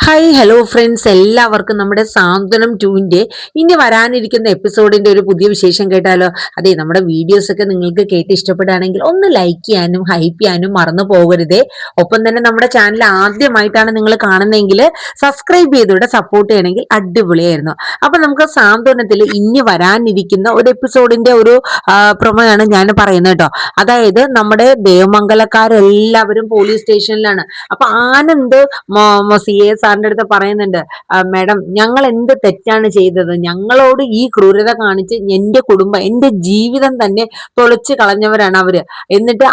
Hi hello friends, എല്ലാവർക്കും നമ്മുടെ സാന്ത്വനം 2-ന്റെ ഇനി വരാനിരിക്കുന്ന എപ്പിസോഡിന്റെ ഒരു പുതിയ വിശേഷം കേട്ടാലോ. അതെ, നമ്മുടെ വീഡിയോസ് ഒക്കെ നിങ്ങൾക്ക് കേട്ട് ഇഷ്ടപ്പെടുകയാണെങ്കിൽ ഒന്ന് ലൈക്ക് ചെയ്യാനും ഹൈപ്പ് ചെയ്യാനും മറന്നു പോകരുതേ. ഒപ്പം തന്നെ നമ്മുടെ ചാനൽ ആദ്യമായിട്ടാണ് നിങ്ങൾ കാണുന്നതെങ്കിൽ സബ്സ്ക്രൈബ് ചെയ്തിവിടെ സപ്പോർട്ട് ചെയ്യണമെങ്കിൽ അടിപൊളിയായിരുന്നു. അപ്പൊ നമുക്ക് സാന്ത്വനത്തിൽ ഇനി വരാനിരിക്കുന്ന ഒരു എപ്പിസോഡിന്റെ ഒരു പ്രൊമോയാണ് ഞാൻ പറയുന്നത് കേട്ടോ. അതായത് നമ്മുടെ ദേവമംഗലക്കാരെല്ലാവരും പോലീസ് സ്റ്റേഷനിലാണ്. അപ്പൊ ആനന്ദ് CS സാറിന്റെ അടുത്ത് പറയുന്നുണ്ട്, മാഡം ഞങ്ങൾ എന്ത് തെറ്റാണ് ചെയ്തത്? ഞങ്ങളോട് ഈ ക്രൂരത കാണിച്ച് എന്റെ കുടുംബം, എന്റെ ജീവിതം തന്നെ തൊളിച്ചു കളഞ്ഞവരാണ് അവര്. എന്നിട്ട്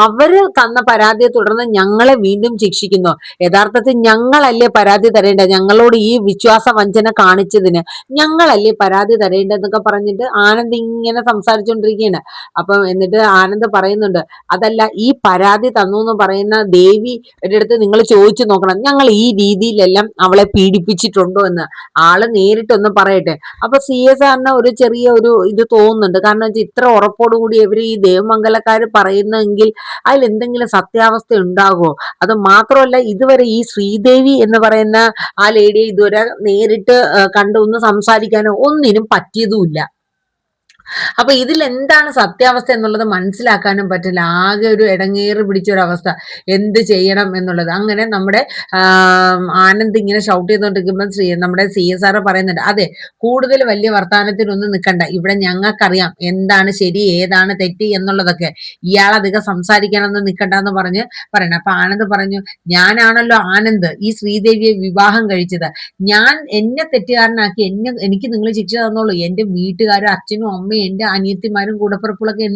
അവര് തന്ന പരാതിയെ തുടർന്ന് ഞങ്ങളെ വീണ്ടും ശിക്ഷിക്കുന്നു. യഥാർത്ഥത്തിൽ ഞങ്ങളല്ലേ പരാതി തരേണ്ടത്? ഞങ്ങളോട് ഈ വിശ്വാസ വഞ്ചന കാണിച്ചതിന് ഞങ്ങളല്ലേ പരാതി തരേണ്ടതെന്നൊക്കെ പറഞ്ഞിട്ട് ആനന്ദ് ഇങ്ങനെ സംസാരിച്ചുകൊണ്ടിരിക്കുകയാണ്. അപ്പം എന്നിട്ട് ആനന്ദ് പറയുന്നുണ്ട്, അതല്ല, ഈ പരാതി തന്നു എന്ന് പറയുന്ന ദേവി അടുത്ത് നിങ്ങൾ ചോദിച്ചു നോക്കണം, ഞങ്ങൾ ഈ രീതിയിലെല്ലാം അവളെ പീഡിപ്പിച്ചിട്ടുണ്ടോ എന്ന്. ആള് നേരിട്ടൊന്ന് പറയട്ടെ. അപ്പൊ CS ഒരു ചെറിയ ഒരു ഇത് തോന്നുന്നുണ്ട്. കാരണം വെച്ചാൽ ഇത്ര ഉറപ്പോടുകൂടി ഇവർ ഈ ദേവമംഗലക്കാര് പറയുന്നെങ്കിൽ അതിൽ എന്തെങ്കിലും സത്യാവസ്ഥ ഉണ്ടാകുമോ? അത് മാത്രമല്ല, ഇതുവരെ ഈ ശ്രീദേവി എന്ന് പറയുന്ന ആ ലേഡിയെ ഇതുവരെ നേരിട്ട് കണ്ട് ഒന്ന് സംസാരിക്കാനോ ഒന്നിനും പറ്റിയതുമില്ല. അപ്പൊ ഇതിൽ എന്താണ് സത്യാവസ്ഥ എന്നുള്ളത് മനസ്സിലാക്കാനും പറ്റില്ല. ആകെ ഒരു ഇടങ്ങേറ് പിടിച്ച ഒരു അവസ്ഥ, എന്ത് ചെയ്യണം എന്നുള്ളത്. അങ്ങനെ നമ്മുടെ ആനന്ദ് ഇങ്ങനെ ഷൗട്ട് ചെയ്തുകൊണ്ടിരിക്കുമ്പോൾ നമ്മുടെ CS പറയുന്നുണ്ട്, അതെ, കൂടുതൽ വലിയ വർത്തമാനത്തിനൊന്നും നിൽക്കണ്ട, ഇവിടെ ഞങ്ങൾക്കറിയാം എന്താണ് ശരി ഏതാണ് തെറ്റി എന്നുള്ളതൊക്കെ. ഇയാളധികം സംസാരിക്കാനൊന്നും നിൽക്കണ്ട എന്ന് പറഞ്ഞ് പറയണം. അപ്പൊ ആനന്ദ് പറഞ്ഞു, ഞാനാണല്ലോ ആനന്ദ് ഈ ശ്രീദേവിയെ വിവാഹം കഴിച്ചത്. ഞാൻ എന്നെ തെറ്റുകാരനാക്കി എനിക്ക് നിങ്ങൾ ശിക്ഷ തന്നോളൂ. എന്റെ വീട്ടുകാരും അച്ഛനും അമ്മയും എന്റെ അനിയത്തിമാരും കൂടപ്പിറപ്പുകളൊക്കെ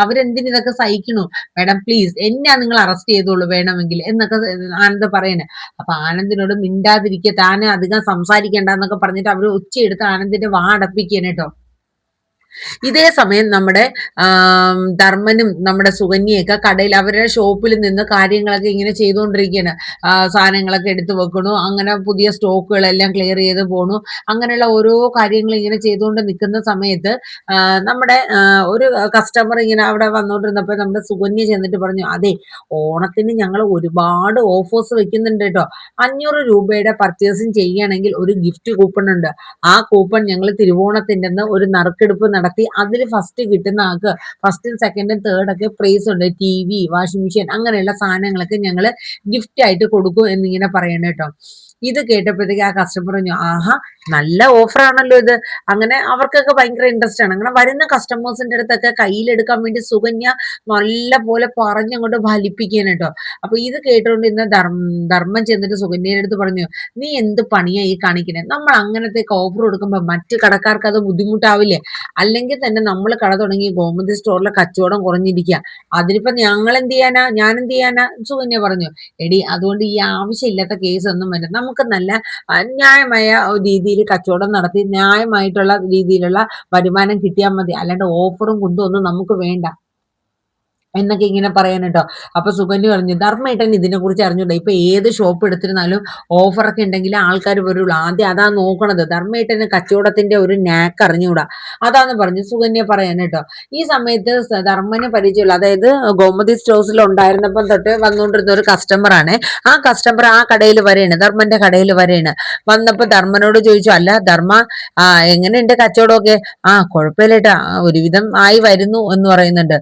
അവരെന്തിന് ഇതൊക്കെ സഹിക്കണു? മാഡം പ്ലീസ് എന്നെ നിങ്ങൾ അറസ്റ്റ് ചെയ്തോളൂ വേണമെങ്കിൽ എന്നൊക്കെ ആനന്ദ് പറയണേ. അപ്പൊ ആനന്ദിനോട് മിണ്ടാതിരിക്കുക, താനെ അധികം സംസാരിക്കേണ്ട എന്നൊക്കെ പറഞ്ഞിട്ട് അവര് ഒച്ചയെടുത്ത് ആനന്ദിന്റെ വാ അടപ്പിക്കാണ് കേട്ടോ. ഇതേ സമയം നമ്മുടെ ധർമ്മനും നമ്മുടെ സുകന്യൊക്കെ കടയിൽ അവരുടെ ഷോപ്പിൽ നിന്ന് കാര്യങ്ങളൊക്കെ ഇങ്ങനെ ചെയ്തുകൊണ്ടിരിക്കുകയാണ്. സാധനങ്ങളൊക്കെ എടുത്തു വെക്കണു, അങ്ങനെ പുതിയ സ്റ്റോക്കുകളെല്ലാം ക്ലിയർ ചെയ്ത് പോണു. അങ്ങനെയുള്ള ഓരോ കാര്യങ്ങൾ ഇങ്ങനെ ചെയ്തുകൊണ്ട് നിൽക്കുന്ന സമയത്ത് നമ്മുടെ ഒരു കസ്റ്റമർ ഇങ്ങനെ അവിടെ വന്നുകൊണ്ടിരുന്നപ്പോൾ നമ്മുടെ സുകന്യ ചെന്നിട്ട് പറഞ്ഞു, അതെ, ഓണത്തിന് ഞങ്ങൾ ഒരുപാട് ഓഫേഴ്സ് വെക്കുന്നുണ്ട് കേട്ടോ. 500 രൂപയുടെ പർച്ചേസിങ് ചെയ്യുകയാണെങ്കിൽ ഒരു ഗിഫ്റ്റ് കൂപ്പൺ ഉണ്ട്. ആ കൂപ്പൺ ഞങ്ങൾ തിരുവോണത്തിന്റെ ഒരു നറുക്കെടുപ്പ് നടത്തി അതിൽ ഫസ്റ്റ് കിട്ടുന്ന ആൾക്ക് ഫസ്റ്റും സെക്കൻഡും തേർഡൊക്കെ പ്രൈസ് ഉണ്ട്. TV, വാഷിംഗ് മെഷീൻ അങ്ങനെയുള്ള സാധനങ്ങളൊക്കെ ഞങ്ങൾ ഗിഫ്റ്റ് ആയിട്ട് കൊടുക്കും എന്നിങ്ങനെ പറയണ കേട്ടോ. ഇത് കേട്ടപ്പോഴത്തേക്ക് ആ കസ്റ്റമർ പറഞ്ഞു, ആഹാ, നല്ല ഓഫർ ആണല്ലോ ഇത്. അങ്ങനെ അവർക്കൊക്കെ ഭയങ്കര ഇൻട്രസ്റ്റ് ആണ്. അങ്ങനെ വരുന്ന കസ്റ്റമേഴ്സിന്റെ അടുത്തൊക്കെ കയ്യിലെടുക്കാൻ വേണ്ടി സുകന്യ നല്ല പോലെ പറഞ്ഞങ്ങോട്ട് ഫലിപ്പിക്കാൻ കേട്ടോ. അപ്പൊ ഇത് കേട്ടുകൊണ്ടിരുന്ന ധർമ്മം ചെന്നിട്ട് സുകന്യയുടെ അടുത്ത് പറഞ്ഞു, നീ എന്ത് പണിയാ ഈ കാണിക്കുന്നത്? നമ്മൾ അങ്ങനത്തെ ഓഫർ കൊടുക്കുമ്പോ മറ്റു കടക്കാർക്ക് അത് ബുദ്ധിമുട്ടാവില്ലേ? അല്ലെങ്കിൽ തന്നെ നമ്മൾ കട തുടങ്ങി ഗോമതി സ്റ്റോറിലെ കച്ചവടം കുറഞ്ഞിരിക്കുക, അതിനിപ്പോ ഞങ്ങൾ എന്ത് ചെയ്യാനാ, ഞാൻ എന്ത് ചെയ്യാനാ? സുകന്യ പറഞ്ഞു, എടി, അതുകൊണ്ട് ഈ ആവശ്യമില്ലാത്ത കേസ് ഒന്നും വരും. നമുക്ക് നല്ല ന്യായമായ രീതിയിൽ കച്ചവടം നടത്തി ന്യായമായിട്ടുള്ള രീതിയിലുള്ള വരുമാനം കിട്ടിയാൽ മതി. അല്ലാണ്ട് ഓഫറും കുന്തും ഒന്നും നമുക്ക് വേണ്ട എന്നൊക്കെ ഇങ്ങനെ പറയാനുണ്ടോ. അപ്പൊ സുകന്യ പറഞ്ഞു, ധർമ്മേട്ടൻ ഇതിനെ കുറിച്ച് അറിഞ്ഞൂടാ. ഇപ്പൊ ഏത് ഷോപ്പ് എടുത്തിരുന്നാലും ഓഫറൊക്കെ ഉണ്ടെങ്കിൽ ആൾക്കാർ വരുള്ളൂ. ആദ്യം അതാ നോക്കണത്. ധർമ്മേട്ടന് കച്ചവടത്തിന്റെ ഒരു നാക്ക് അറിഞ്ഞൂടാ. അതാന്ന് പറഞ്ഞു സുകന്യ പറയാൻ കേട്ടോ. ഈ സമയത്ത് ധർമ്മന് പരിചയമുള്ള, അതായത് ഗോമതി സ്റ്റോഴ്സിൽ ഉണ്ടായിരുന്നപ്പം തൊട്ട് വന്നുകൊണ്ടിരുന്ന ഒരു കസ്റ്റമറാണ്. ആ കസ്റ്റമർ ആ കടയിൽ വരെയാണ്, ധർമ്മന്റെ കടയിൽ വരെയാണ്. വന്നപ്പോ ധർമ്മനോട് ചോദിച്ചു, അല്ല ധർമ്മ, എങ്ങനെയുണ്ട് കച്ചവടമൊക്കെ? കുഴപ്പമില്ലേട്ടാ, ഒരുവിധം ആയി വരുന്നു എന്ന് പറയുന്നുണ്ട്.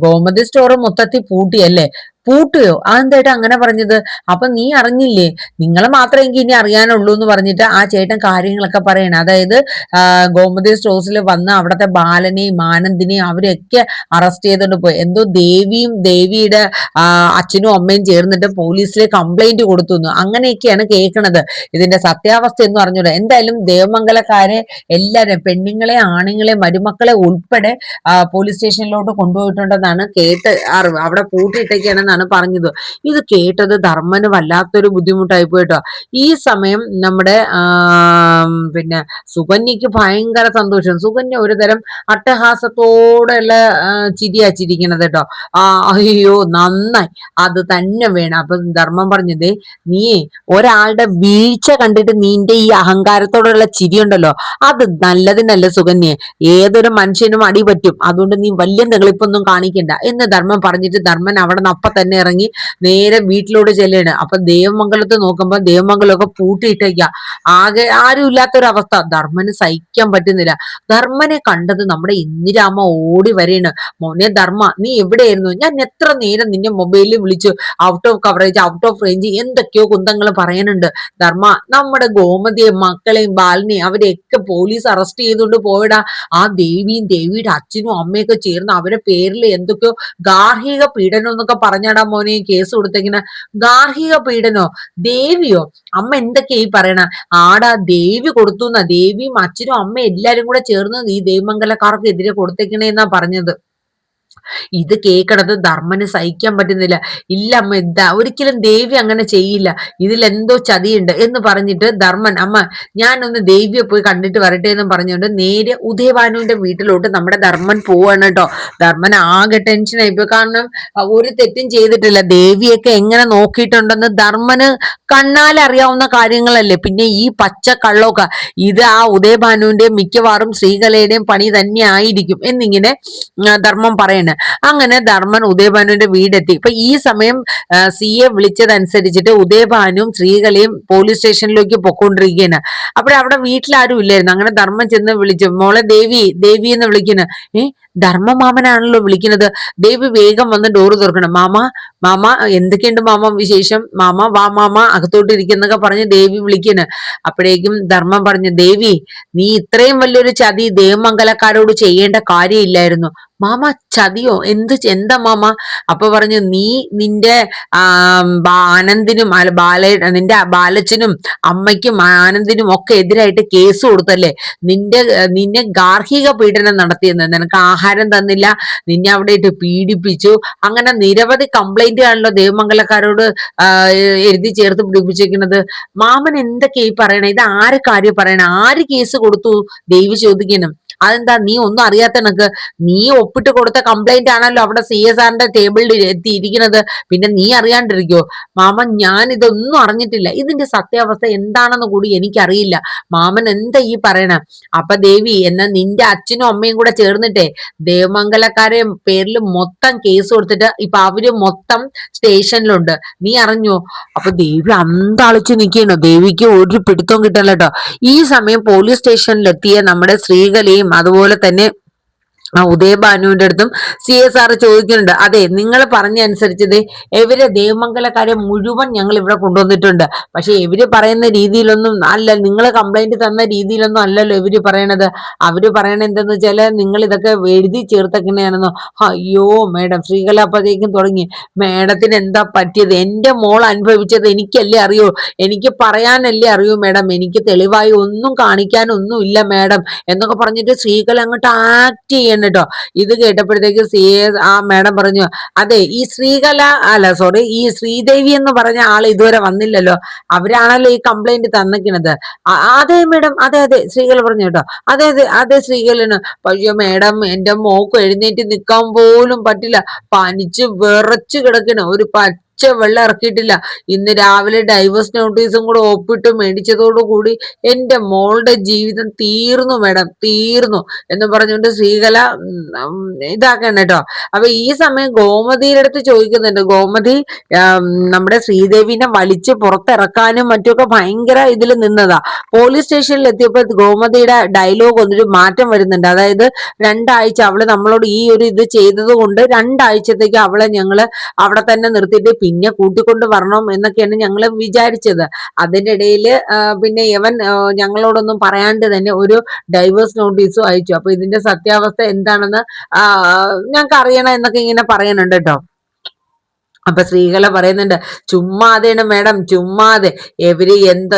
ഗോമതി സ്റ്റോർ മൊത്തത്തിൽ പൂട്ടിയല്ലേ? പൂട്ടിയോ? അതെന്തായിട്ട് അങ്ങനെ പറഞ്ഞത്? അപ്പൊ നീ അറിഞ്ഞില്ലേ? നിങ്ങൾ മാത്രമേ എനിക്ക് ഇനി അറിയാനുള്ളൂ എന്ന് പറഞ്ഞിട്ട് ആ ചേട്ടൻ കാര്യങ്ങളൊക്കെ പറയണം. അതായത് ഗോമതി സ്റ്റോഴ്സിൽ വന്ന് അവിടുത്തെ ബാലനെയും ആനന്ദിനെയും അവരെയൊക്കെ അറസ്റ്റ് ചെയ്തോണ്ട് പോയി. എന്തോ ദേവിയുടെ അച്ഛനും അമ്മയും ചേർന്നിട്ട് പോലീസിലെ കംപ്ലൈന്റ് കൊടുത്തു, അങ്ങനെയൊക്കെയാണ് കേൾക്കണത്. ഇതിന്റെ സത്യാവസ്ഥ എന്ന് പറഞ്ഞൂടെ. എന്തായാലും ദേവമംഗലക്കാരെ എല്ലാരും, പെണ്ണുങ്ങളെ ആണുങ്ങളെ മരുമക്കളെ ഉൾപ്പെടെ പോലീസ് സ്റ്റേഷനിലോട്ട് കൊണ്ടുപോയിട്ടുണ്ടെന്നാണ് അറിവ്. അവിടെ പൂട്ടിയിട്ടൊക്കെയാണെന്നാണ് പറഞ്ഞത്. ഇത് കേട്ടത് ധർമ്മന് വല്ലാത്തൊരു ബുദ്ധിമുട്ടായി പോയിട്ടോ. ഈ സമയം നമ്മുടെ പിന്നെ സുകന്യക്ക് ഭയങ്കര സന്തോഷം. സുകന്യ ഒരു തരം അട്ടഹാസത്തോടെയുള്ള ചിരിയാ ചിരിക്കണത് കേട്ടോ. അയ്യോ, നന്നായി, അത് തന്നെ വേണം. അപ്പൊ ധർമ്മം പറഞ്ഞതേ, നീ ഒരാളുടെ വീഴ്ച കണ്ടിട്ട് നിന്റെ ഈ അഹങ്കാരത്തോടുള്ള ചിരി ഉണ്ടല്ലോ, അത് നല്ലതിനല്ല സുകന്യെ. ഏതൊരു മനുഷ്യനും അടിപറ്റും. അതുകൊണ്ട് നീ വലിയ നെളിപ്പൊന്നും കാണിക്കണ്ട എന്ന് ധർമ്മം പറഞ്ഞിട്ട് ധർമ്മൻ അവിടെ നിന്ന് അപ്പൊ തന്നെ ഇറങ്ങി നേരെ വീട്ടിലോട്ട് ചെല്ലാണ്. അപ്പൊ ദേവമംഗലത്ത് നോക്കുമ്പോ ദേവമംഗലമൊക്കെ പൂട്ടിയിട്ടേക്ക, ആകെ ആരും ഇല്ലാത്തൊരവസ്ഥ. ധർമ്മന് സഹിക്കാൻ പറ്റുന്നില്ല. ധർമ്മനെ കണ്ടത് നമ്മുടെ ഇന്ദിരാമ്മ ഓടി വരെയാണ്. മോനെ ധർമ്മ, നീ എവിടെയായിരുന്നു? ഞാൻ എത്ര നേരം നിന്നെ മൊബൈലിൽ വിളിച്ചു, out of coverage, out of range, എന്തൊക്കെയോ കുന്തങ്ങൾ പറയാനുണ്ട്. ധർമ്മ, നമ്മുടെ ഗോമതിയെയും മക്കളെയും ബാലിനെയും അവരെയൊക്കെ പോലീസ് അറസ്റ്റ് ചെയ്തുകൊണ്ട് പോയടാ. ആ ദേവിയും ദേവിയുടെ അച്ഛനും അമ്മയൊക്കെ ചേർന്ന് അവരെ പേരിൽ എന്തൊക്കെയോ ഗാർഹിക പീഡനം എന്നൊക്കെ പറഞ്ഞാടാ മോനെ കേസ് കൊടുത്തേക്കിന. ഗാർഹിക പീഡനോ? ദേവിയോ? അമ്മ എന്തൊക്കെയാ ഈ പറയണ? ആടാ ദേവി കൊടുത്തു എന്നാ, ദേവിയും അച്ഛനും അമ്മയും എല്ലാരും കൂടെ ചേർന്ന് ഈ ദേവമംഗലക്കാർക്ക് എതിരെ കൊടുത്തേക്കണേന്നാ പറഞ്ഞത്. ഇത് കേൾക്കണത് ധർമ്മന് സഹിക്കാൻ പറ്റുന്നില്ല. ഇല്ല അമ്മ, എന്താ, ഒരിക്കലും ദേവി അങ്ങനെ ചെയ്യില്ല, ഇതിലെന്തോ ചതിയുണ്ട് എന്ന് പറഞ്ഞിട്ട് ധർമ്മൻ, അമ്മ ഞാനൊന്ന് ദേവിയെ പോയി കണ്ടിട്ട് വരട്ടെ എന്നും പറഞ്ഞുകൊണ്ട് നേരെ ഉദയഭാനുവിന്റെ വീട്ടിലോട്ട് നമ്മുടെ ധർമ്മൻ പോവാണ് കേട്ടോ. ധർമ്മൻ ആകെ ടെൻഷൻ ആയിപ്പോ. കാരണം ഒരു തെറ്റും ചെയ്തിട്ടില്ല. ദേവിയൊക്കെ എങ്ങനെ നോക്കിയിട്ടുണ്ടെന്ന് ധർമ്മന് കണ്ണാലറിയാവുന്ന കാര്യങ്ങളല്ലേ. പിന്നെ ഈ പച്ച കള്ളമൊക്കെ ഇത് ആ ഉദയഭാനുവിന്റെയും മിക്കവാറും ശ്രീകലയുടെയും പണി തന്നെ ആയിരിക്കും എന്നിങ്ങനെ ധർമ്മം പറയണ്. അങ്ങനെ ധർമ്മൻ ഉദയഭാനുവിന്റെ വീടെത്തി. ഇപ്പൊ ഈ സമയം സിയെ വിളിച്ചതനുസരിച്ചിട്ട് ഉദയഭാനും ശ്രീകലയും പോലീസ് സ്റ്റേഷനിലേക്ക് പൊക്കോണ്ടിരിക്കുകയാണ്. അപ്പോഴവിടെ വീട്ടിലാരും ഇല്ലായിരുന്നു. അങ്ങനെ ധർമ്മൻ ചെന്ന് വിളിച്ചു, മോളെ ദേവി, ദേവി എന്ന് വിളിക്കുന്നു. ധർമ്മ മാമനാണല്ലോ വിളിക്കുന്നത്. ദേവി വേഗം വന്ന് ഡോറ് തുറക്കണം. മാമ, മാമ എന്തൊക്കെയുണ്ട് മാമ വിശേഷം? മാമ വാ, മാമ അകത്തോട്ട് ഇരിക്കുന്നൊക്കെ പറഞ്ഞ് ദേവി വിളിക്കുന്നു. അപ്പോഴേക്കും ധർമ്മം പറഞ്ഞു, ദേവി, നീ ഇത്രയും വലിയൊരു ചതി ദേവമംഗലക്കാരോട് ചെയ്യേണ്ട കാര്യമില്ലായിരുന്നു. മാമ ചതിയോ? എന്താ മാമ? അപ്പൊ പറഞ്ഞു, നീ നിന്റെ ആനന്ദിനും നിന്റെ ബാലച്ചനും അമ്മയ്ക്കും ആനന്ദിനും ഒക്കെ എതിരായിട്ട് കേസ് കൊടുത്തല്ലേ? നിന്നെ ഗാർഹിക പീഡനം നടത്തിയെന്ന്, നിനക്ക് ആഹാരം തന്നില്ല, നിന്നെ അവിടെ ഇട്ട് പീഡിപ്പിച്ചു, അങ്ങനെ നിരവധി കംപ്ലൈന്റ് ആണല്ലോ ദേവമംഗലക്കാരോട് എഴുതി ചേർത്ത് പിടിപ്പിച്ചിരിക്കുന്നത്. മാമൻ എന്തൊക്കെയാ ഈ പറയണേ? ഇത് ആര് കാര്യം പറയണേ? ആര് കേസ് കൊടുത്തു? ദേവി ചോദിക്കണം. അതെന്താ നീ ഒന്നും അറിയാത്ത നിനക്ക്? നീ ഒപ്പിട്ട് കൊടുത്ത കംപ്ലൈന്റ് ആണല്ലോ അവിടെ CSRന്റെ ടേബിളിൽ എത്തിയിരിക്കുന്നത്. പിന്നെ നീ അറിയാണ്ടിരിക്കോ? മാമൻ, ഞാൻ ഇതൊന്നും അറിഞ്ഞിട്ടില്ല. ഇതിന്റെ സത്യാവസ്ഥ എന്താണെന്ന് കൂടി എനിക്കറിയില്ല. മാമൻ എന്താ ഈ പറയണ? അപ്പൊ ദേവി, എന്നാ നിന്റെ അച്ഛനും അമ്മയും കൂടെ ചേർന്നിട്ടേ ദേവമംഗലക്കാരെ പേരിൽ മൊത്തം കേസ് കൊടുത്തിട്ട് ഇപ്പൊ അവര് മൊത്തം സ്റ്റേഷനിലുണ്ട്. നീ അറിഞ്ഞോ? അപ്പൊ ദേവി അന്താളിച്ച് നിൽക്കണോ. ദേവിക്ക് ഒരു പിടുത്തവും കിട്ടല്ലോ കേട്ടോ. ഈ സമയം പോലീസ് സ്റ്റേഷനിലെത്തിയ നമ്മുടെ ശ്രീകലയും അതുപോലെ തന്നെ ഉദയഭാനുവിന്റെ അടുത്തും CSR ചോദിക്കുന്നുണ്ട്. അതെ, നിങ്ങൾ പറഞ്ഞ അനുസരിച്ചത് ഇവര് ദേവമംഗലക്കാരെ മുഴുവൻ ഞങ്ങൾ ഇവിടെ കൊണ്ടുവന്നിട്ടുണ്ട്. പക്ഷെ ഇവര് പറയുന്ന രീതിയിലൊന്നും അല്ല, നിങ്ങൾ കംപ്ലൈന്റ് തന്ന രീതിയിലൊന്നും അല്ലല്ലോ ഇവര് പറയണത്. അവര് പറയണത് എന്തെന്ന് വെച്ചാല് നിങ്ങൾ ഇതൊക്കെ എഴുതി ചേർത്തെങ്ങനെയാണെന്നോ. അയ്യോ മേഡം, ശ്രീകല അപ്പോഴത്തേക്കും തുടങ്ങി, മേഡത്തിന് എന്താ പറ്റിയത്? എന്റെ മോൾ അനുഭവിച്ചത് എനിക്കല്ലേ അറിയൂ, എനിക്ക് പറയാനല്ലേ അറിയൂ മേഡം, എനിക്ക് തെളിവായി ഒന്നും കാണിക്കാനൊന്നും ഇല്ല മേഡം എന്നൊക്കെ പറഞ്ഞിട്ട് ശ്രീകല അങ്ങോട്ട് ആക്ട് ചെയ്യണം കേട്ടോ. ഇത് കേട്ടപ്പോഴത്തേക്ക് ആ മേഡം പറഞ്ഞു, അതെ, ഈ ശ്രീകല അല്ല സോറി ഈ ശ്രീദേവി എന്ന് പറഞ്ഞ ആൾ ഇതുവരെ വന്നില്ലല്ലോ, അവരാണല്ലോ ഈ കംപ്ലൈന്റ് തന്നിക്കണത്. അതെ മേഡം, അതെ അതെ ശ്രീകല പറഞ്ഞു കേട്ടോ. അതെ അതെ അതെ ശ്രീകലാണ്. പക്ഷേ മേഡം, എന്റെ മോക്ക് എഴുന്നേറ്റ് നിൽക്കാൻ പോലും പറ്റില്ല, പനിച്ച് വിറച്ച് കിടക്കണം, ഒരു വെള്ളം ഇറക്കിയിട്ടില്ല. ഇന്ന് രാവിലെ ഡൈവേഴ്സ് നോട്ടീസും കൂടെ ഒപ്പിട്ട് മേടിച്ചതോടുകൂടി എന്റെ മോളുടെ ജീവിതം തീർന്നു മേഡം, തീർന്നു എന്ന് പറഞ്ഞുകൊണ്ട് ശ്രീകല ഇതാക്കണം കേട്ടോ. അപ്പൊ ഈ സമയം ഗോമതിയുടെ അടുത്ത് ചോദിക്കുന്നുണ്ട്. ഗോമതി നമ്മുടെ ശ്രീദേവിനെ വലിച്ച് പുറത്തിറക്കാനും മറ്റുമൊക്കെ ഭയങ്കര ഇതിൽ നിന്നതാ. പോലീസ് സ്റ്റേഷനിൽ എത്തിയപ്പോൾ ഗോമതിയുടെ ഡയലോഗ് ഒന്നൊരു മാറ്റം വരുന്നുണ്ട്. അതായത് 2 ആഴ്ച അവള് നമ്മളോട് ഈ ഒരു ഇത് ചെയ്തത് കൊണ്ട് 2 ആഴ്ചത്തേക്ക് അവളെ ഞങ്ങള് അവിടെ തന്നെ നിർത്തിയിട്ട് പിന്നെ കൂട്ടിക്കൊണ്ട് വരണം എന്നൊക്കെയാണ് ഞങ്ങൾ വിചാരിച്ചത്. അതിന്റെ ഇടയിൽ പിന്നെ ഇവൻ ഞങ്ങളോടൊന്നും പറയാണ്ട് തന്നെ ഒരു ഡൈവേഴ്സ് നോട്ടീസും അയച്ചു. അപ്പൊ ഇതിന്റെ സത്യാവസ്ഥ എന്താണെന്ന് ഞങ്ങൾക്ക് അറിയണം എന്നൊക്കെ ഇങ്ങനെ പറയുന്നുണ്ട് കേട്ടോ. അപ്പൊ ശ്രീകല പറയുന്നുണ്ട്, ചുമ്മാതെയാണ് മേഡം, ചുമ്മാതെ എവര്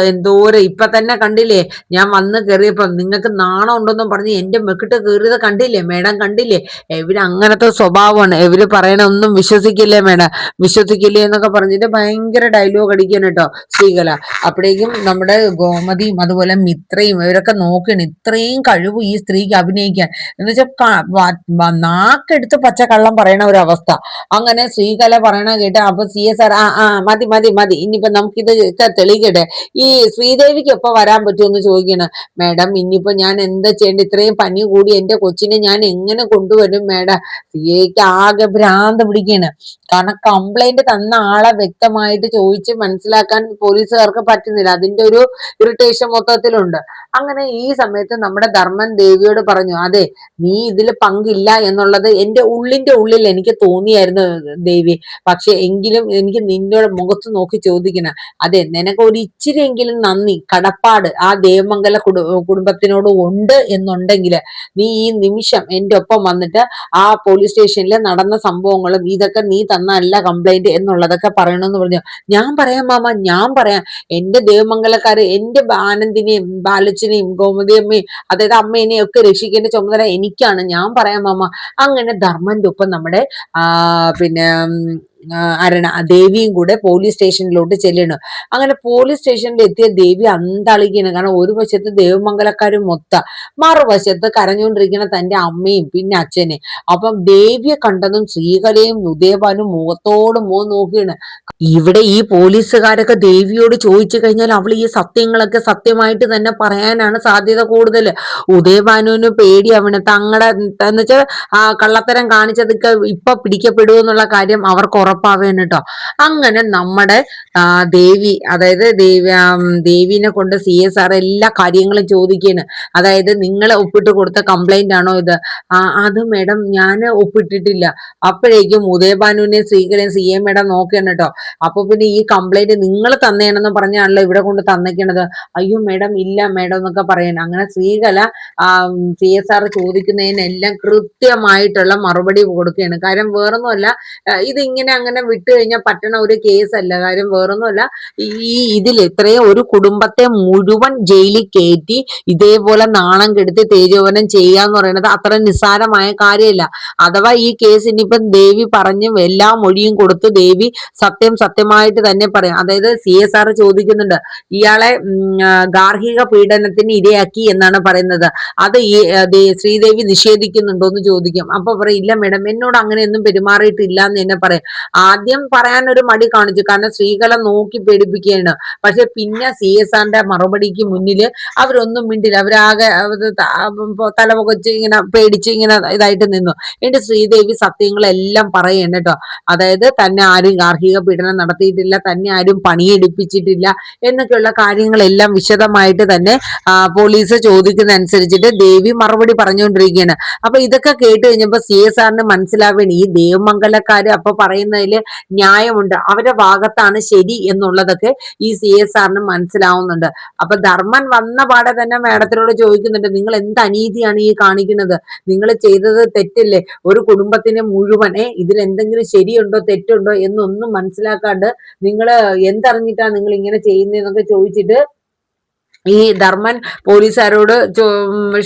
എന്തോരം ഇപ്പൊ തന്നെ കണ്ടില്ലേ, ഞാൻ വന്ന് കയറിയപ്പം നിങ്ങൾക്ക് നാണം ഉണ്ടെന്നും പറഞ്ഞ് എന്റെ മെക്കിട്ട് കയറിയത് കണ്ടില്ലേ മേഡം, കണ്ടില്ലേ? ഇവര് അങ്ങനത്തെ സ്വഭാവമാണ്. ഇവര് പറയണ ഒന്നും വിശ്വസിക്കില്ലേ മേഡം, വിശ്വസിക്കില്ലേ എന്നൊക്കെ പറഞ്ഞിട്ട് ഭയങ്കര ഡയലോഗ് അടിക്കണം കേട്ടോ ശ്രീകല. അപ്പോഴേക്കും നമ്മുടെ ഗോമതിയും അതുപോലെ മിത്രയും ഇവരൊക്കെ നോക്കണം ഇത്രയും കഴിവ് ഈ സ്ത്രീക്ക് അഭിനയിക്കാൻ എന്ന് വെച്ചാൽ നാക്കെടുത്ത് പച്ചക്കള്ളം പറയണ ഒരു അവസ്ഥ. അങ്ങനെ ശ്രീകല പറയണ കേട്ട് അപ്പൊ CS ആ മതി മതി മതി, ഇനിയിപ്പോ നമുക്കിത് തെളിയിക്കട്ടെ, ഈ ശ്രീദേവിക്ക് എപ്പോ വരാൻ പറ്റുമെന്ന് ചോദിക്കണം. മാഡം ഇനിയിപ്പോ ഞാൻ എന്താ ചെയ്യേണ്ടത്, ഇത്രയും പനി കൂടി എന്റെ കൊച്ചിനെ ഞാൻ എങ്ങനെ കൊണ്ടുവരും മാഡം? സിഐക്ക് ആകെ ഭ്രാന്ത് പിടിക്കാണ്. കാരണം കംപ്ലൈന്റ് തന്ന ആളെ വ്യക്തമായിട്ട് ചോദിച്ച് മനസ്സിലാക്കാൻ പോലീസുകാർക്ക് പറ്റുന്നില്ല. അതിന്റെ ഒരു ഇറിറ്റേഷൻ മൊത്തത്തിലുണ്ട്. അങ്ങനെ ഈ സമയത്ത് നമ്മുടെ ധർമ്മൻ ദേവിയോട് പറഞ്ഞു, അതെ നീ ഇതിൽ പങ്കില്ല എന്നുള്ളത് എന്റെ ഉള്ളിന്റെ ഉള്ളിൽ എനിക്ക് തോന്നിയായിരുന്നു ദേവി. പക്ഷെ എങ്കിലും എനിക്ക് നിന്റെ മുഖത്ത് നോക്കി ചോദിക്കണം, അതെ നിനക്ക് ഒരു ഇച്ചിരിയെങ്കിലും നന്ദി കടപ്പാട് ആ ദേവമംഗല കുടുംബത്തിനോട് ഉണ്ട് എന്നുണ്ടെങ്കിൽ നീ ഈ നിമിഷം എന്റെ ഒപ്പം വന്നിട്ട് ആ പോലീസ് സ്റ്റേഷനിൽ നടന്ന സംഭവങ്ങളും ഇതൊക്കെ നീ തന്നല്ല കംപ്ലൈന്റ് എന്നുള്ളതൊക്കെ പറയണമെന്ന് പറഞ്ഞു. ഞാൻ പറയാം മാമ, ഞാൻ പറയാം, എന്റെ ദേവമംഗലക്കാര് എന്റെ ആനന്ദിനെയും ബാലച്ചനെയും ഗോമതിയമ്മയും അതായത് അമ്മേനെയും ഒക്കെ രക്ഷിക്കേണ്ട ചുമതല എനിക്കാണ്, ഞാൻ പറയാം മാമ. അങ്ങനെ ധർമ്മന്റെ ഒപ്പം നമ്മുടെ പിന്നെ ദേവിയും കൂടെ പോലീസ് സ്റ്റേഷനിലോട്ട് ചെല്ലണം. അങ്ങനെ പോലീസ് സ്റ്റേഷനിൽ എത്തിയ ദേവി അന്തളിക്കാണ്. കാരണം ഒരു വശത്ത് ദേവമംഗലക്കാരും മറുവശത്ത് കരഞ്ഞുകൊണ്ടിരിക്കുന്ന തന്റെ അമ്മയും പിന്നെ അച്ഛനെ. അപ്പം ദേവിയെ കണ്ടതും ശ്രീകലയും ഉദയഭാനും മുഖത്തോട് മുഖം നോക്കിയാണ്. ഇവിടെ ഈ പോലീസുകാരൊക്കെ ദേവിയോട് ചോദിച്ചു കഴിഞ്ഞാൽ അവൾ ഈ സത്യങ്ങളൊക്കെ സത്യമായിട്ട് തന്നെ പറയാനാണ് സാധ്യത കൂടുതൽ. ഉദയഭാനുവിന് പേടിയാവണ്, തങ്ങളുടെ എന്ന് വെച്ചാൽ കള്ളത്തരം കാണിച്ചതൊക്കെ ഇപ്പൊ പിടിക്കപ്പെടുമെന്നുള്ള കാര്യം അവർക്ക് ഉറപ്പാവേണ് കേട്ടോ. അങ്ങനെ നമ്മുടെ ദേവി, അതായത് ദേവിനെ കൊണ്ട് CSR എല്ലാ കാര്യങ്ങളും ചോദിക്കാണ്. അതായത് നിങ്ങൾ ഒപ്പിട്ട് കൊടുത്ത കംപ്ലൈന്റ് ആണോ ഇത്? അത് മേഡം ഞാൻ ഒപ്പിട്ടിട്ടില്ല. അപ്പോഴേക്കും ഉദയഭാനുവിനെ ശ്രീകലയും CA മേഡം നോക്കുകയാണ് കേട്ടോ. അപ്പൊ പിന്നെ ഈ കംപ്ലൈന്റ് നിങ്ങൾ തന്നേണെന്ന് പറഞ്ഞാണല്ലോ ഇവിടെ കൊണ്ട് തന്നേക്കണത്. അയ്യോ മേഡം ഇല്ല മേഡം എന്നൊക്കെ പറയണം. അങ്ങനെ ശ്രീകല CSR ചോദിക്കുന്നതിനെല്ലാം കൃത്യമായിട്ടുള്ള മറുപടി കൊടുക്കുകയാണ്. കാര്യം വേറൊന്നുമല്ല, ഇതിങ്ങനെ അങ്ങനെ വിട്ടു കഴിഞ്ഞാൽ പറ്റണ ഒരു കേസല്ല. കാര്യം വേറൊന്നുമല്ല, ഇതിൽ ഇത്രയും ഒരു കുടുംബത്തെ മുഴുവൻ ജയിലിൽ കയറ്റി ഇതേപോലെ നാണം കെടുത്തി തേജോവനം ചെയ്യാന്ന് പറയുന്നത് അത്ര നിസ്സാരമായ കാര്യമല്ല. അഥവാ ഈ കേസ് ഇനിയിപ്പം ദേവി പറഞ്ഞു എല്ലാ മൊഴിയും കൊടുത്ത് ദേവി സത്യമായിട്ട് തന്നെ പറയാം. അതായത് CSR ചോദിക്കുന്നുണ്ട്, ഇയാളെ ഗാർഹിക പീഡനത്തിന് ഇരയാക്കി എന്നാണ് പറയുന്നത്. അത് ഈ ശ്രീദേവി നിഷേധിക്കുന്നുണ്ടോ എന്ന് ചോദിക്കും. അപ്പൊ പറയും ഇല്ല മേഡം എന്നോട് അങ്ങനെയൊന്നും പെരുമാറിയിട്ടില്ല എന്ന് തന്നെ പറയും. ആദ്യം പറയാനൊരു മടി കാണിച്ചു, കാരണം ശ്രീകല നോക്കി പേടിപ്പിക്കുകയാണ്. പക്ഷെ പിന്നെ CSRന്റെ മറുപടിക്ക് മുന്നില് അവരൊന്നും മിണ്ടില്ല. അവരാകെ തലപുകച്ച് ഇങ്ങനെ പേടിച്ച് ഇങ്ങനെ ഇതായിട്ട് നിന്നു. എന്നിട്ട് ശ്രീദേവി സത്യങ്ങളെല്ലാം പറയണം കേട്ടോ. അതായത് തന്നെ ആരും ഗാർഹിക പീഡനം നടത്തിയിട്ടില്ല, തന്നെ ആരും പണിയെടുപ്പിച്ചിട്ടില്ല എന്നൊക്കെയുള്ള കാര്യങ്ങളെല്ലാം വിശദമായിട്ട് തന്നെ പോലീസ് ചോദിക്കുന്ന അനുസരിച്ചിട്ട് ദേവി മറുപടി പറഞ്ഞുകൊണ്ടിരിക്കുകയാണ്. അപ്പൊ ഇതൊക്കെ കേട്ട് കഴിഞ്ഞപ്പോ CSRന് മനസ്സിലാവേണ് ഈ ദേവമംഗലക്കാര് അപ്പൊ പറയുന്നതിൽ ന്യായമുണ്ട്, അവരുടെ ഭാഗത്താണ് ശരി എന്നുള്ളതൊക്കെ ഈ CSRന് മനസ്സിലാവുന്നുണ്ട്. അപ്പൊ ധർമ്മൻ വന്ന പാടെ തന്നെ മേഡത്തിനോട് ചോദിക്കുന്നുണ്ട്, നിങ്ങൾ എന്ത് അനീതിയാണ് ഈ കാണിക്കുന്നത്? നിങ്ങൾ ചെയ്തത് തെറ്റല്ലേ? ഒരു കുടുംബത്തിനെ മുഴുവൻ ഇതിൽ എന്തെങ്കിലും ശരിയുണ്ടോ തെറ്റുണ്ടോ എന്നൊന്നും മനസ്സിലാക്കാണ്ട് നിങ്ങൾ എന്തറിഞ്ഞിട്ടാ നിങ്ങൾ ഇങ്ങനെ ചെയ്യുന്നതെന്നൊക്കെ ചോദിച്ചിട്ട് ഈ ധർമ്മൻ പോലീസുകാരോട്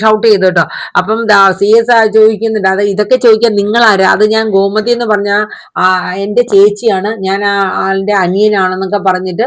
ഷൗട്ട് ചെയ്തു കേട്ടോ. അപ്പം CSR ചോദിക്കുന്നുണ്ട്, അത് ഇതൊക്കെ ചോദിക്കാൻ നിങ്ങളാരാ? അത് ഞാൻ ഗോമതി എന്ന് പറഞ്ഞ എന്റെ ചേച്ചിയാണ്, ഞാൻ ആളുടെ അനിയനാണെന്നൊക്കെ പറഞ്ഞിട്ട്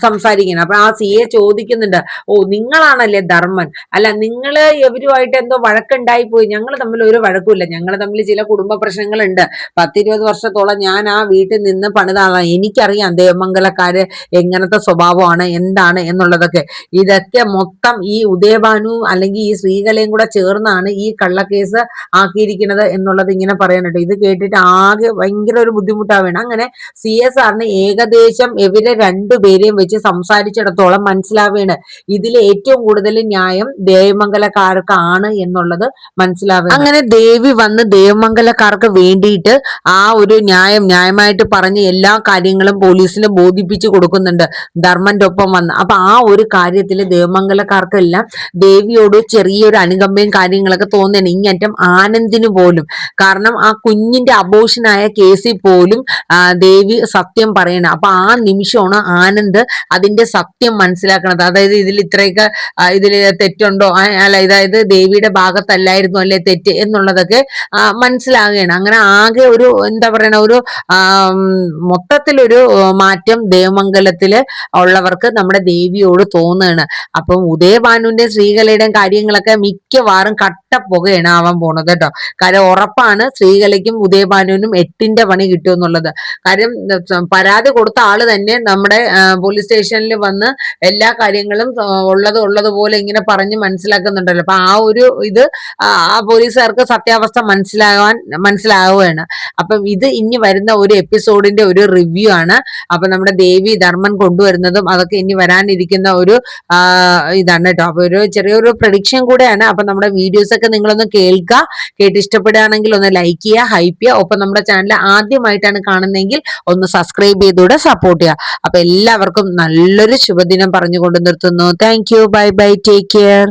സംസാരിക്കണം. അപ്പൊ ആ CA ചോദിക്കുന്നുണ്ട്, ഓ നിങ്ങളാണല്ലേ ധർമ്മൻ? അല്ല നിങ്ങള് ഇവരുമായിട്ട് എന്തോ വഴക്കുണ്ടായി പോയി? ഞങ്ങൾ തമ്മിൽ ഒരു വഴക്കുമില്ല, ഞങ്ങൾ തമ്മിൽ ചില കുടുംബ പ്രശ്നങ്ങളുണ്ട്. 10-20 വർഷത്തോളം ഞാൻ ആ വീട്ടിൽ നിന്ന് പണിതാണ്, എനിക്കറിയാം ദേവമംഗലക്കാര് എങ്ങനത്തെ സ്വഭാവമാണ് എന്താണ് എന്നുള്ളതൊക്കെ. ഇതൊക്കെ മൊത്തം ഈ ഉദയഭാനു അല്ലെങ്കിൽ ഈ ശ്രീകലയും കൂടെ ചേർന്നാണ് ഈ കള്ളക്കേസ് ആക്കിയിരിക്കുന്നത് എന്നുള്ളത് ഇങ്ങനെ പറയാനുണ്ട്. ഇത് കേട്ടിട്ട് ആകെ ഭയങ്കര ഒരു ബുദ്ധിമുട്ടാവുകയാണ്. അങ്ങനെ CSRന് ഏകദേശം ഇവരെ രണ്ടുപേരെയും വെച്ച് സംസാരിച്ചിടത്തോളം മനസ്സിലാവുകയാണ് ഇതിൽ ഏറ്റവും കൂടുതൽ ന്യായം ദേവമംഗലക്കാർക്കാണ് എന്നുള്ളത് മനസ്സിലാവുക. അങ്ങനെ ദേവി വന്ന് ദേവമംഗലക്കാർക്ക് വേണ്ടിയിട്ട് ആ ഒരു ന്യായമായിട്ട് പറഞ്ഞ് എല്ലാ കാര്യങ്ങളും പോലീസിനെ ബോധിപ്പിച്ചു കൊടുക്കുന്നുണ്ട് ധർമ്മന്റെ ഒപ്പം വന്ന്. അപ്പൊ ആ ഒരു കാര്യത്തിൽ ദേവമംഗലക്കാർക്കെല്ലാം ദേവിയോട് ചെറിയൊരു അനുകമ്പയും കാര്യങ്ങളൊക്കെ തോന്നുന്നു. ഇങ്ങറ്റം ആനന്ദിന് പോലും, കാരണം ആ കുഞ്ഞിന്റെ അബോഷനായ കേസിൽ പോലും ദേവി സത്യം പറയണം. അപ്പൊ ആ നിമിഷമാണ് ആനന്ദ് അതിന്റെ സത്യം മനസ്സിലാക്കണത്. അതായത് ഇതിൽ ഇത്രയൊക്കെ ഇതിൽ തെറ്റുണ്ടോ, അല്ല ഇതായത് ദേവിയുടെ ഭാഗത്തല്ലായിരുന്നു അല്ലെ തെറ്റ് എന്നുള്ളതൊക്കെ മനസ്സിലാകുകയാണ്. അങ്ങനെ ആകെ ഒരു എന്താ പറയണ ഒരു മൊത്തത്തിലൊരു മാറ്റം ദേവമംഗലത്തില് ഉള്ളവർക്ക് നമ്മുടെ ദേവിയോട് തോന്നുകയാണ്. തോന്നുകയാണ്. അപ്പം ഉദയഭാനുവിന്റെ ശ്രീകലയുടെയും കാര്യങ്ങളൊക്കെ മിക്കവാറും കട്ടപ്പുകയാണ് ആവാൻ പോണത് കേട്ടോ. കാര്യം ഉറപ്പാണ് ശ്രീകലയ്ക്കും ഉദയഭാനുവിനും 8ന്റെ പണി കിട്ടും എന്നുള്ളത്. കാര്യം പരാതി കൊടുത്ത ആള് തന്നെ നമ്മുടെ പോലീസ് സ്റ്റേഷനിൽ വന്ന് എല്ലാ കാര്യങ്ങളും ഉള്ളതുപോലെ ഇങ്ങനെ പറഞ്ഞ് മനസ്സിലാക്കുന്നുണ്ടല്ലോ. അപ്പൊ ആ ഒരു ഇത് ആ പോലീസുകാർക്ക് സത്യാവസ്ഥ മനസ്സിലാവുകയാണ്. അപ്പം ഇത് ഇനി വരുന്ന ഒരു എപ്പിസോഡിന്റെ ഒരു റിവ്യൂ ആണ്. അപ്പൊ നമ്മുടെ ദേവി ധർമ്മൻ കൊണ്ടുവരുന്നതും അതൊക്കെ ഇനി വരാനിരിക്കുന്ന ഒരു ഇതാണ് കേട്ടോ. അപ്പൊ ഒരു ചെറിയൊരു പ്രഡിക്ഷൻ കൂടെയാണ്. അപ്പൊ നമ്മുടെ വീഡിയോസ് ഒക്കെ നിങ്ങളൊന്ന് കേൾക്കുക, കേട്ട് ഇഷ്ടപ്പെടുകയാണെങ്കിൽ ഒന്ന് ലൈക്ക് ചെയ്യുക, ഹൈപ്പ് ചെയ്യുക. ഒപ്പം നമ്മുടെ ചാനൽ ആദ്യമായിട്ടാണ് കാണുന്നതെങ്കിൽ ഒന്ന് സബ്സ്ക്രൈബ് ചെയ്തുകൂടെ സപ്പോർട്ട് ചെയ്യുക. അപ്പൊ എല്ലാവർക്കും നല്ലൊരു ശുഭദിനം പറഞ്ഞുകൊണ്ട് നിർത്തുന്നു. Thank you, bye bye, take care.